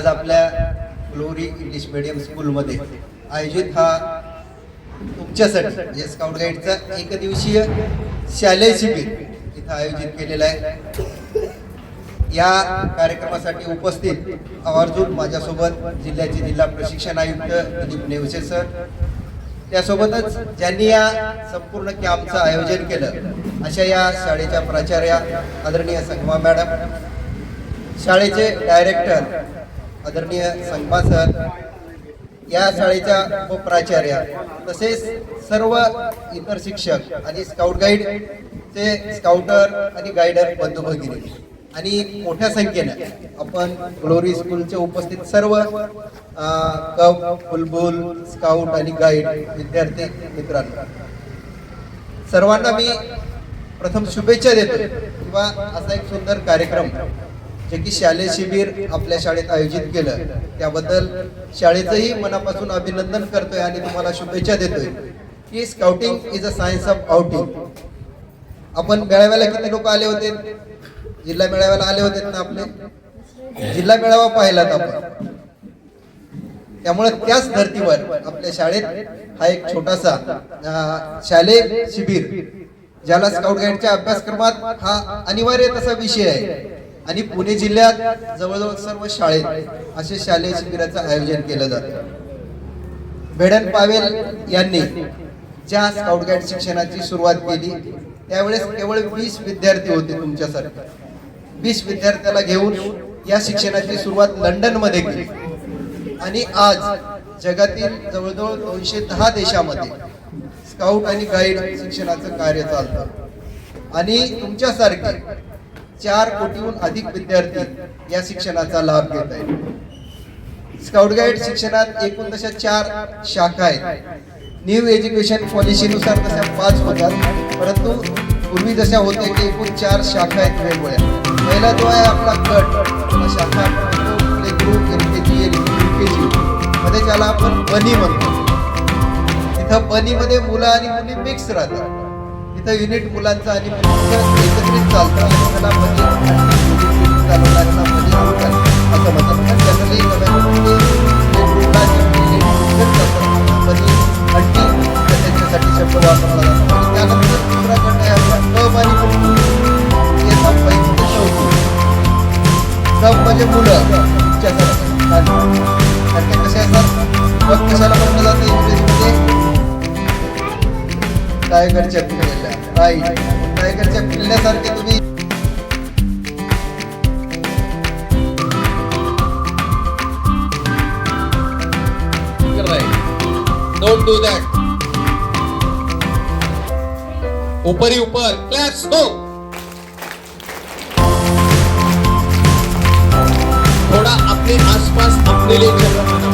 आज आपल्या glory English medium स्कूलमध्ये आयोजित हा तुमच्यासाठी म्हणजे स्काउट गाईडचा एक दिवसीय शालेय शिबिर इथं आयोजित केलेला आहे। या कार्यक्रमासाठी उपस्थित आवर्जून माझ्यासोबत जिल्ह्याचे जिल्हा प्रशिक्षण आयुक्त दिलीप नेवसे सर, त्यासोबतच ज्यांनी या संपूर्ण कॅम्पचं आयोजन केलं अशा या शाळेच्या प्राचार्या आदरणीय संगमा मॅडम, शाळेचे डायरेक्टर आदरणीय संगमा सर, या शाळेच्या उपप्राचार्या तसेच सर्व इतर शिक्षक आणि स्काउट गाईडचे स्काउटर आणि गायडर बंधू भगिनी आणि मोठ्या संख्येने आपण ग्लोरी स्कूलचे उपस्थित सर्व कप, बुलबुल, स्काउट आणि गाईड विद्यार्थी मित्रांनो, सर्वांना मी प्रथम शुभेच्छा देतो किंवा असा एक सुंदर कार्यक्रम जे की शालेय शिबिर आपल्या शाळेत आयोजित केलं त्याबद्दल शाळेचंही मनापासून अभिनंदन करतोय आणि तुम्हाला शुभेच्छा देतोय की scouting is a science of outing. आपण मेळाव्याला किती लोक आले होते? जिल्हा मेळाव्याला आले होते ना? आपले जिल्हा मेळावा पाहिलात आपण। त्यामुळे त्याच धर्तीवर आपल्या शाळेत हा एक छोटासा शालेय शिबिर, ज्याला स्काउट गाईडच्या अभ्यासक्रमात हा अनिवार्य तसा विषय आहे आणि पुणे जिल्ह्यात जवळजवळ सर्व शाळेत असे शालेय शिबिराचं आयोजन केलं जातं। बेडन पावेल यांनी ज्या स्काउट गाईड शिक्षणाची सुरुवात केली त्यावेळेस केवळ 20 विद्यार्थी होते तुमच्यासारखे। 20 विद्यार्थ्याला घेऊन या शिक्षणाची सुरुवात लंडन मध्ये केली आणि आज जगातील जवळजवळ 210 देशामध्ये स्काउट आणि गाईड शिक्षणाचं कार्य चालतं आणि तुमच्यासारखे 4 कोटीहून अधिक विद्यार्थी या शिक्षणाचा लाभ घेत आहेत। स्काउट गाईड शिक्षणात एकूण तशा 4 शाखा आहेत। न्यू एज्युकेशन पॉलिसीनुसार तशा 5 होतात, परंतु पूर्वी जशा होत्या की एकूण 4 शाखा आहेत वेगवेगळ्या। पहिला जो आहे आपला गट शाखा ग्रुप LKG UKG मध्ये, ज्याला आपण बनी म्हणतो। तिथं बनी मध्ये मुलं आणि मुली मिक्स राहतात। तिथं युनिट मुलांचं आणि मुलींचं एकत्रित चालतं आणि त्याला बनी चालवण्याचा बनी असं म्हणतात। पण जनरली त्याच्यासाठी शब्द वापरला जातो। आणि त्यानंतर दुसरा गट आहे आपला कब आणि याचा पहिली दशा होती। कब म्हणजे मुलं कसे असतात? कब कशाला म्हटलं जातं इंग्रजीमध्ये? टायगरच्या पिल्ल्याला, राईट। टायगरच्या पिल्ल्यासारखे तुम्ही Don't do that. ऊपर ही ऊपर, क्लैप्स हो। थोड़ा अपने आसपास अपने लिए जगह बनाओ।